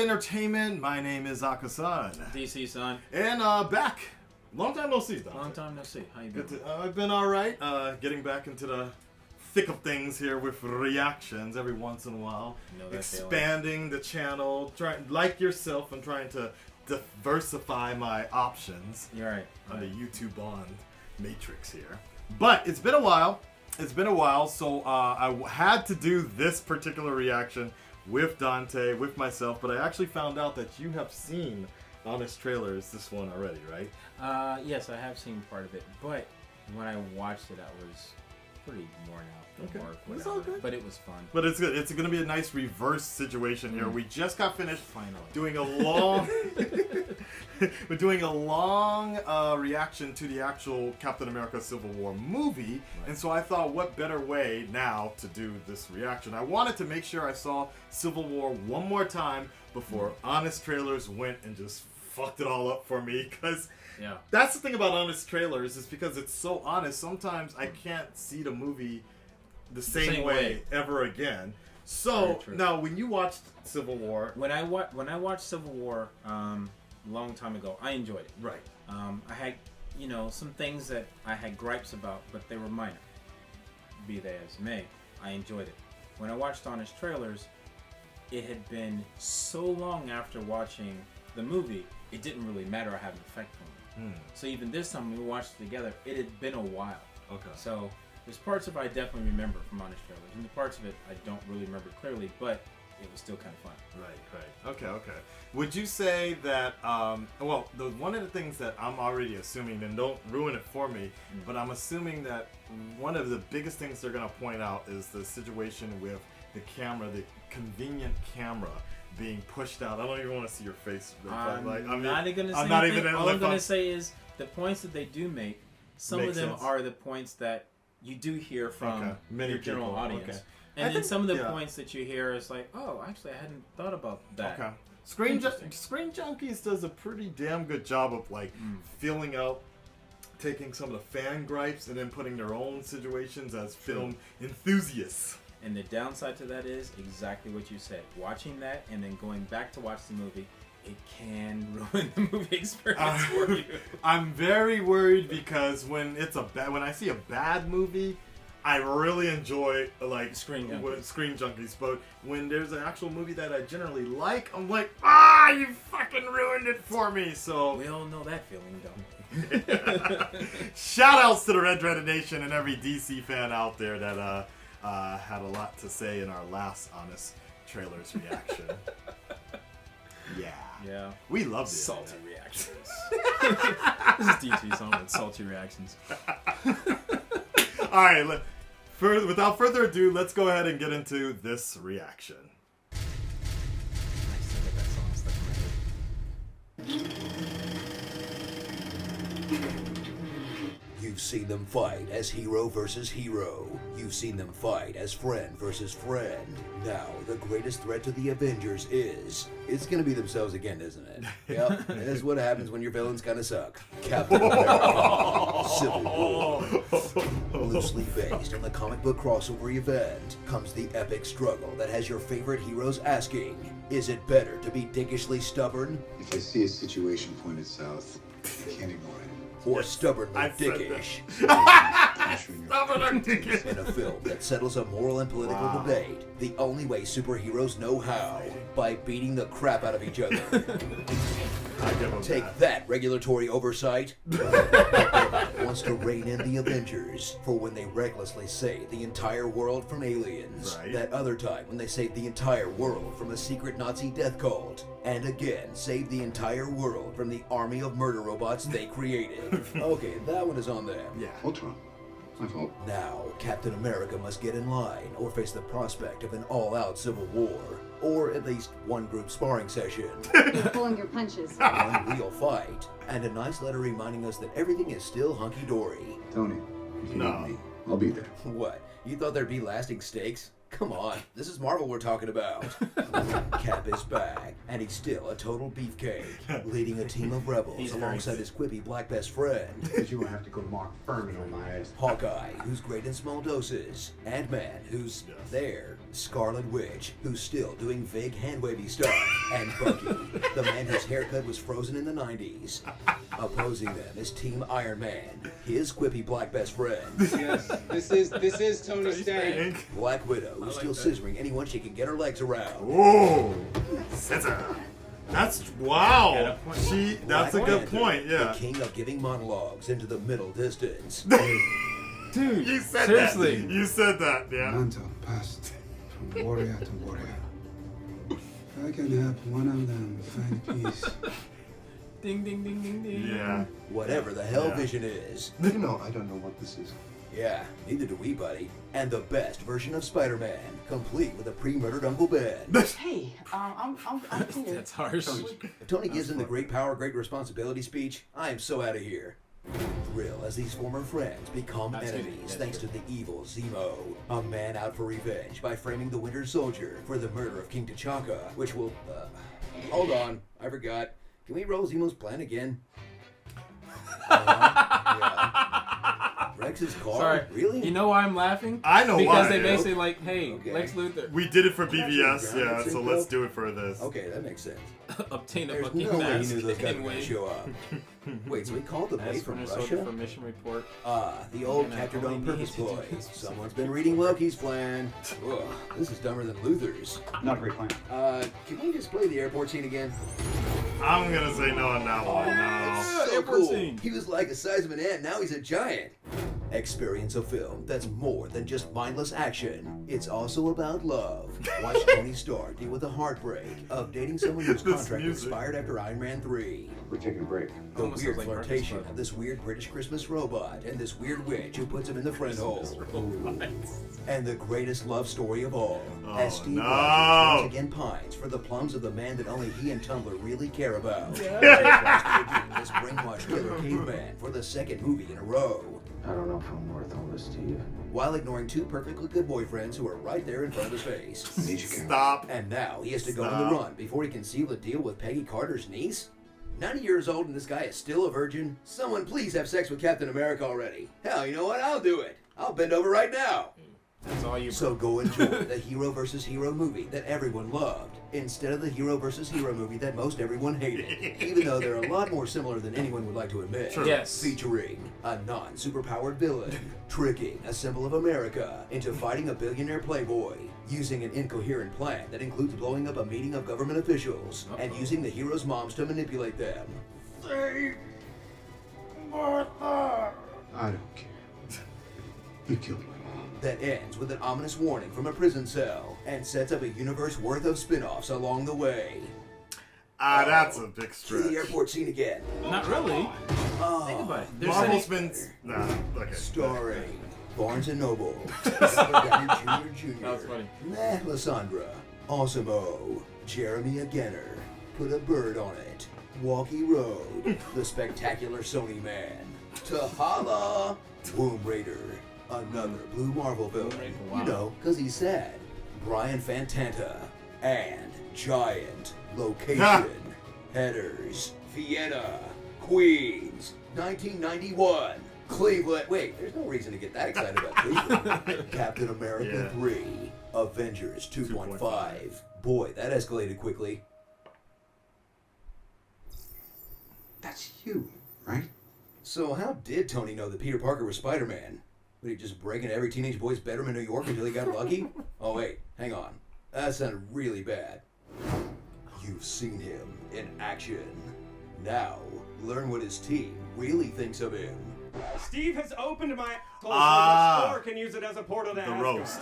Entertainment. My name is Akasan. DC, son. And back. Long time no see, Dante. Long time no see. How you doing? I've been alright. Getting back into the thick of things here with reactions every once in a while. Expanding the channel. Like yourself, I'm trying to diversify my options. You're right. On the YouTube Bond matrix here. But it's been a while. So I had to do this particular reaction with Dante, with myself, but I actually found out that you have seen Honest Trailers, this one already, right? Yes, I have seen part of it, but when I watched it, I was pretty worn out. It's all good. But it was fun. But it's good. It's going to be a nice reverse situation here. We just got finished finally doing a long... We're doing a long reaction to the actual Captain America Civil War movie, right. And so I thought, what better way now to do this reaction? I wanted to make sure I saw Civil War one more time before Honest Trailers went and just fucked it all up for me, because that's the thing about Honest Trailers, is because it's so honest, sometimes I can't see the movie the same way ever again. So, now, when you watched Civil War... When I watched Civil War... long time ago, I enjoyed it. Right. I had, some things that I had gripes about, but they were minor. Be they as may, I enjoyed it. When I watched Honest Trailers, it had been so long after watching the movie, it didn't really matter or have an effect on me. So even this time when we watched it together, it had been a while. Okay. So there's parts of it I definitely remember from Honest Trailers, and the parts of it I don't really remember clearly, but it was still kind of fun. Right. Okay. Would you say that, one of the things that I'm already assuming, and don't ruin it for me, but I'm assuming that one of the biggest things they're going to point out is the situation with the camera, the convenient camera being pushed out. I don't even want to see your face. I'm not even going to say anything. All I'm going to say is the points that they do make, some of them are the points that you do hear from your general audience. Okay. And then some of the points that you hear is like, oh, actually, I hadn't thought about that. Okay. Screen Junkies does a pretty damn good job of filling out, taking some of the fan gripes and then putting their own situations as film enthusiasts. And the downside to that is exactly what you said. Watching that and then going back to watch the movie, it can ruin the movie experience for you. I'm very worried because when I see a bad movie, I really enjoy Screen Junkies, but when there's an actual movie that I generally like, I'm like, you fucking ruined it for me. So we all know that feeling, don't we? Shout outs to the Red Dreaded Nation and every DC fan out there that had a lot to say in our last Honest Trailers reaction. Yeah. We love it. Salty reactions. This is DT song with salty reactions. All right, without further ado, let's go ahead and get into this reaction. I still get that song stuck in my head. You've seen them fight as hero versus hero. You've seen them fight as friend versus friend. Now, the greatest threat to the Avengers is... It's gonna be themselves again, isn't it? Yep, that's what happens when your villains kinda suck. Captain America Civil War. Loosely based on the comic book crossover event comes the epic struggle that has your favorite heroes asking, is it better to be dickishly stubborn? If I see a situation pointed south, I can't ignore it. Or stubbornly dickish. Stubborn or dickish. In a film that settles a moral and political debate, the only way superheroes know how, by beating the crap out of each other. Take that, regulatory oversight. Wants to rein in the Avengers for when they recklessly save the entire world from aliens. That other time when they saved the entire world from a secret Nazi death cult. And again, save the entire world from the army of murder robots they created. Okay, that one is on them. Yeah. Ultron. My fault. Now, Captain America must get in line or face the prospect of an all-out civil war. Or at least one group sparring session. Pulling your punches. One real fight. And a nice letter reminding us that everything is still hunky-dory. Tony, if you need me, I'll be there. What? You thought there'd be lasting stakes? Come on, this is Marvel we're talking about. Cap is back, and he's still a total beefcake, leading a team of rebels alongside his quippy black best friend. Because you will have to go to Mark Furman on my ass. Hawkeye, who's great in small doses. Ant-Man, who's there. Scarlet Witch, who's still doing vague hand-wavy stuff. And Bucky, the man whose haircut was frozen in the 90s. Opposing them is Team Iron Man, his quippy black best friend. Yes, this is Tony Stark. Black Widow, who's still scissoring anyone she can get her legs around. Whoa! That's wow. That's Black a good Panther, point. Yeah. The king of giving monologues into the middle distance. Dude, You said seriously. that. You said that. Yeah. Mantle passed from warrior to warrior. If I can help one of them find peace. Ding, ding, ding, ding, ding. Yeah. Whatever the hell Yeah. Vision is. You know, I don't know what this is. Yeah, neither do we, buddy. And the best version of Spider-Man, complete with a pre-murdered Uncle Ben. Hey, I'm clear. That's harsh. If Tony gives him the great power, great responsibility speech, I am so out of here. Thrill as these former friends become That's good. enemies That's thanks good. to the evil Zemo, a man out for revenge by framing the Winter Soldier for the murder of King T'Chaka, which will... hold on, I forgot. Can we roll Zemo's plan again? Yeah. Rex's car? Sorry. Really? You know why I'm laughing? I know because why. they basically like, hey, Okay. Lex Luthor, We did it for That's BVS. really Yeah. grounded, So Cinco. let's do it for this. Okay, that makes sense. obtain a There's bucking no way he mask knew those guys were and going to wait. show up. Wait, so he called them Ask away from Minnesota Russia? for mission report. Ah, the old And I captured only on purpose need to do ploy. this. Someone's been reading Loki's plan. Ugh, this is dumber than Luther's. Not a great plan. Can we just play the airport scene again? I'm gonna say no on that one. No. So airport cool. scene. He was like the size of an ant, now he's a giant. Experience a film that's more than just mindless action. It's also about love. Watch Tony Stark deal with the heartbreak of dating someone whose This contract music. expired after Iron Man 3. We're taking a break. The Almost weird sounds like flirtation Marcus, of this weird British Christmas robot and this weird witch who puts him in the friend hole. And the greatest love story of all, as Steve no. Rogers once again pines for the plums of the man that only he and Tumblr really care about. This brainwashed killer caveman for the second movie in a row, I don't know if I'm worth all this to you. while ignoring two perfectly good boyfriends who are right there in front of his face. Need you, Karen. Stop. And now he has to go on Stop. the run before he can seal the deal with Peggy Carter's niece? 90 years old and this guy is still a virgin? Someone please have sex with Captain America already. Hell, you know what? I'll do it. I'll bend over right now. That's all you. So go enjoy the hero versus hero movie that everyone loved, instead of the hero versus hero movie that most everyone hated, even though they're a lot more similar than anyone would like to admit. Sure. Yes. Featuring a non-superpowered villain, tricking a symbol of America into fighting a billionaire playboy, using an incoherent plan that includes blowing up a meeting of government officials, and using the hero's moms to manipulate them. I don't care. You killed my mom. That ends with an ominous warning from a prison cell, and sets up a universe worth of spin-offs along the way. That's a big To the stretch. airport scene again. Not really. Oh, Think about it. They're Marvel's setting- been nah. Okay. starring Barnes and Noble, Robert Downey Jr. That was funny. Meh, Lysandra, Awesome O, Jeremy Againer, Put a Bird on It, Walkie Road, The Spectacular Sony Man, Tahala, Womb Raider, another Blue Marvel villain, Raider, wow. you know, 'cause he's sad, Brian Fantanta, and Giant Location, Headers, Vienna, Queens, 1991. Cleveland. Wait, there's no reason to get that excited about Cleveland. Captain America Yeah. 3. Avengers 2.5. Boy, that escalated quickly. That's you, right? So how did Tony know that Peter Parker was Spider-Man? Would he just break into every teenage boy's bedroom in New York until he got lucky? Oh wait, hang on. That sounded really bad. You've seen him in action. Now, learn what his team really thinks of him. Steve has opened my Ah. store can use it as a portal to The Asgard. roast.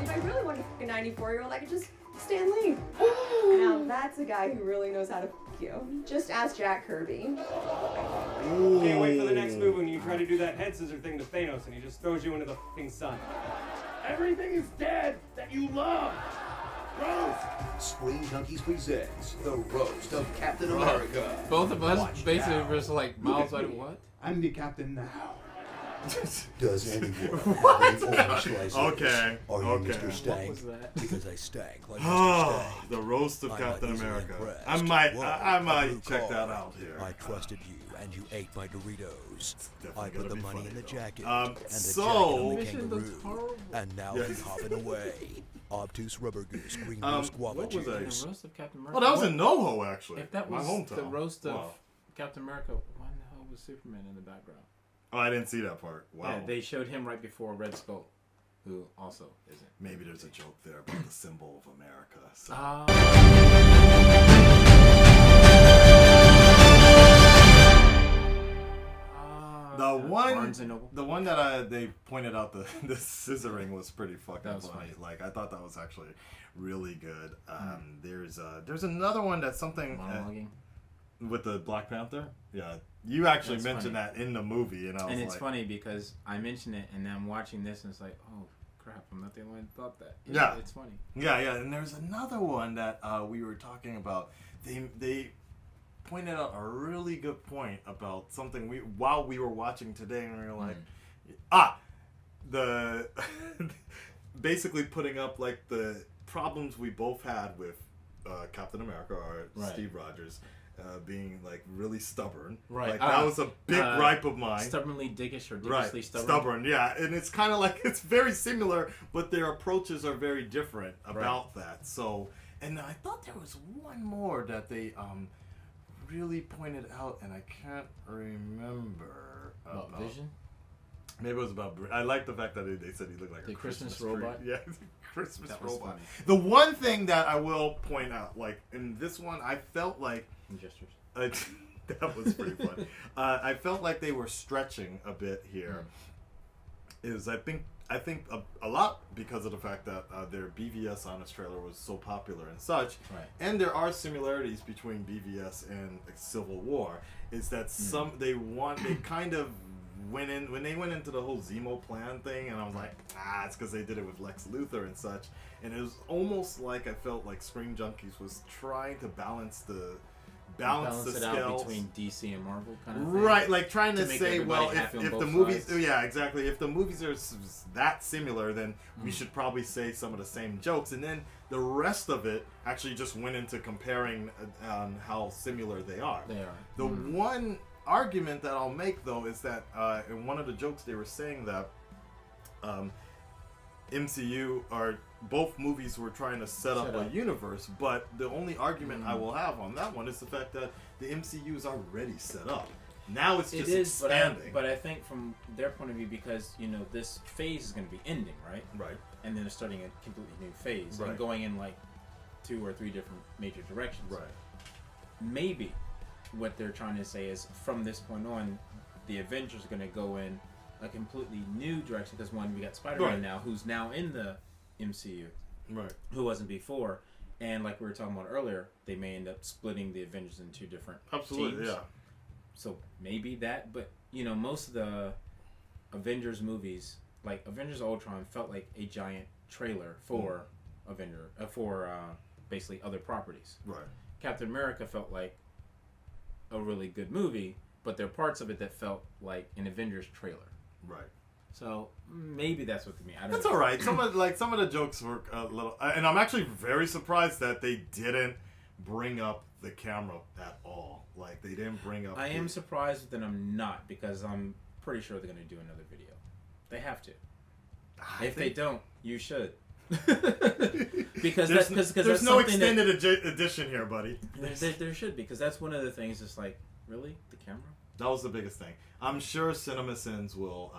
If I really wanted a 94-year-old, I could just Stan Lee. Now that's a guy who really knows how to f you. Just ask Jack Kirby. Can't wait for the next move when you try to do that head scissor thing to Thanos and he just throws you into the f***ing sun. Everything is dead that you love. Roast. Screen Junkies presents the roast of Captain America. Both of us Watch basically now. were just like miles out of what? I'm the captain now. Does anyone have any orange slices? Okay, Are you okay. Mr. Stank? What was that? Because I stank like Mr. Oh, Stank. the roast of I'm Captain not easily America. impressed. I Whoa, might a blue check that card. out here. I trusted you, and you ate my Doritos. Definitely I gonna put the be money funny, in the though. jacket, and the So- jacket on the Mission looks kangaroo. horrible. And now Yes. he's hopping away. Obtuse rubber goose, green goose, guava what was that? juice. The roast of Captain America. Oh, that was What- in NoHo actually. If that my was hometown. the roast of Wow. Captain America, why in the hell was Superman in the background? Oh, I didn't see that part. Wow. Yeah, they showed him right before Red Skull, who also isn't. Maybe there's a joke there about the symbol of America. So. Barnes and Noble. The one that they pointed out the scissoring was pretty fucking That was funny. funny. Like I thought that was actually really good. There's another one that's something Monologuing. with the Black Panther. Yeah, you actually That's mentioned funny. that in the movie, and I was And it's like, funny because I mentioned it, and then I'm watching this, and it's like, oh crap, I'm not the only one who thought that. Yeah. It's funny. yeah. And there's another one that we were talking about. They pointed out a really good point about something while we were watching today, and we were like, the basically putting up like the problems we both had with Captain America or Right. Steve Rogers being like really stubborn. Right. Like that was a big gripe of mine. Stubbornly dickish or Right, dickishly stubborn. stubborn, yeah, and it's kind of like it's very similar, but their approaches are very different about that. So, and I thought there was one more that they really pointed out, and I can't remember. About Vision? Maybe it was about. I like the fact that they said he looked like The a Christmas tree. robot? Yeah, Christmas That was robot. funny. The one thing that I will point out, like in this one, I felt like. Gestures. That was pretty fun. I felt like they were stretching a bit here. Is I think a lot because of the fact that their BVS Honest trailer was so popular and such, Right. and there are similarities between BVS and Civil War. Is that they kind of went in when they went into the whole Zemo plan thing, and I was like, it's because they did it with Lex Luthor and such, and it was almost like I felt like Screen Junkies was trying to balance the Balance it scales out between DC and Marvel kind of thing. Right, like trying to make say, everybody well, happy on if the both movies, sides. yeah, exactly. If the movies are that similar, then we should probably say some of the same jokes, and then the rest of it actually just went into comparing how similar they are. They are. The one argument that I'll make though is that in one of the jokes they were saying that MCU or both movies were trying to set up a universe, but the only argument I will have on that one is the fact that the MCU is already set up. Now it's just expanding. But I think from their point of view, because this phase is going to be ending, right? Right. And then they're starting a completely new phase Right. and going in like 2 or 3 different major directions. Right. Maybe what they're trying to say is from this point on, the Avengers are going to go in a completely new direction because one, we got Spider-Man now, who's now in the MCU, right? Who wasn't before, and like we were talking about earlier, they may end up splitting the Avengers into 2 different teams. Yeah. So maybe that, but most of the Avengers movies, like Avengers Ultron, felt like a giant trailer for basically other properties. Right. Captain America felt like a really good movie, but there are parts of it that felt like an Avengers trailer. Right. So maybe that's what they mean. I don't That's know. all right. Some of the jokes were a little, and I'm actually very surprised that they didn't bring up the camera at all. Like they didn't bring up. I am surprised that I'm not, because I'm pretty sure they're going to do another video. They have to. If they don't, you should. because there's no extended edition here, buddy. There should be, because that's one of the things. It's like, really, the camera? That was the biggest thing. I'm sure CinemaSins will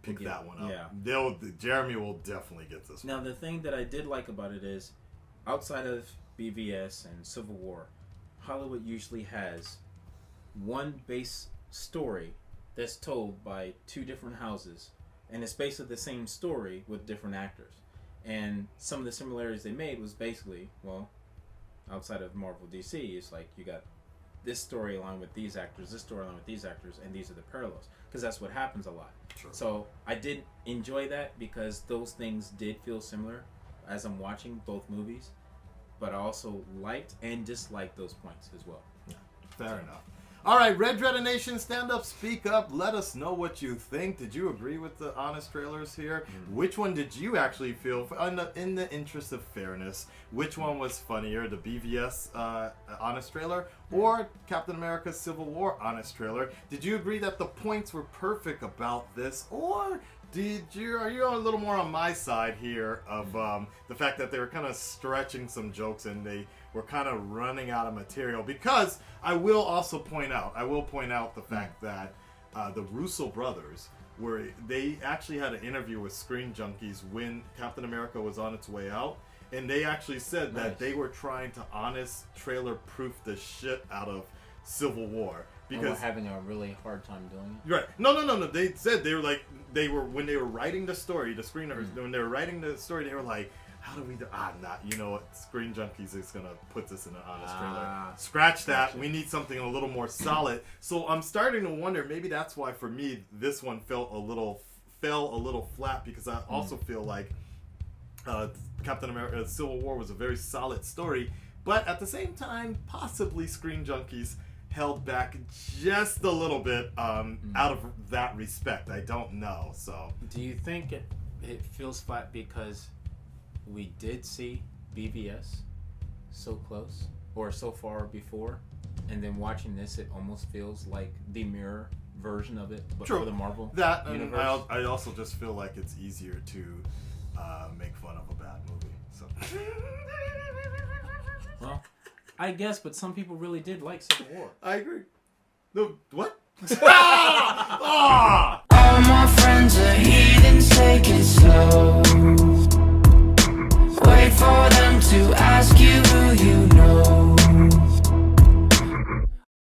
pick that one up. Yeah. Jeremy will definitely get this one. Now, the thing that I did like about it is, outside of BVS and Civil War, Hollywood usually has one base story that's told by 2 different houses, and it's basically the same story with different actors. And some of the similarities they made was basically, well, outside of Marvel DC, it's like you got this storyline with these actors, this storyline with these actors, and these are the parallels. Because that's what happens a lot. Sure. So I did enjoy that, because those things did feel similar as I'm watching both movies. But I also liked and disliked those points as well. Yeah, fair enough. All right, Red Dread Nation, stand up, speak up. Let us know what you think. Did you agree with the honest trailers here? Which one did you actually feel, in the interest of fairness, which one was funnier, the BVS honest trailer or Captain America Civil War honest trailer? Did you agree that the points were perfect about this, or are you a little more on my side here of the fact that they were kind of stretching some jokes and they were kind of running out of material? Because I will also point out the fact that the Russo brothers they actually had an interview with Screen Junkies when Captain America was on its way out, and they actually said that they were trying to honest trailer proof the shit out of Civil War. Because we're having a really hard time doing it. Right. No. They said when they were writing the story, the screeners, when they were writing the story, they were like, how do we do? You know what? Screen Junkies is going to put this in an honest trailer. Scratch that. Gotcha. We need something a little more solid. So I'm starting to wonder, maybe that's why for me, this one fell a little flat, because I also feel like Captain America Civil War was a very solid story, but at the same time, possibly Screen Junkies held back just a little bit out of that respect. I don't know. So do you think it feels flat because we did see BVS so close or so far before, and then watching this, it almost feels like the mirror version of it, but for the Marvel universe? I also just feel like it's easier to make fun of a bad movie. So well, I guess, but some people really did like Civil War. I agree. No, what? All my friends are heathens, take it slow. Wait for them to ask you who you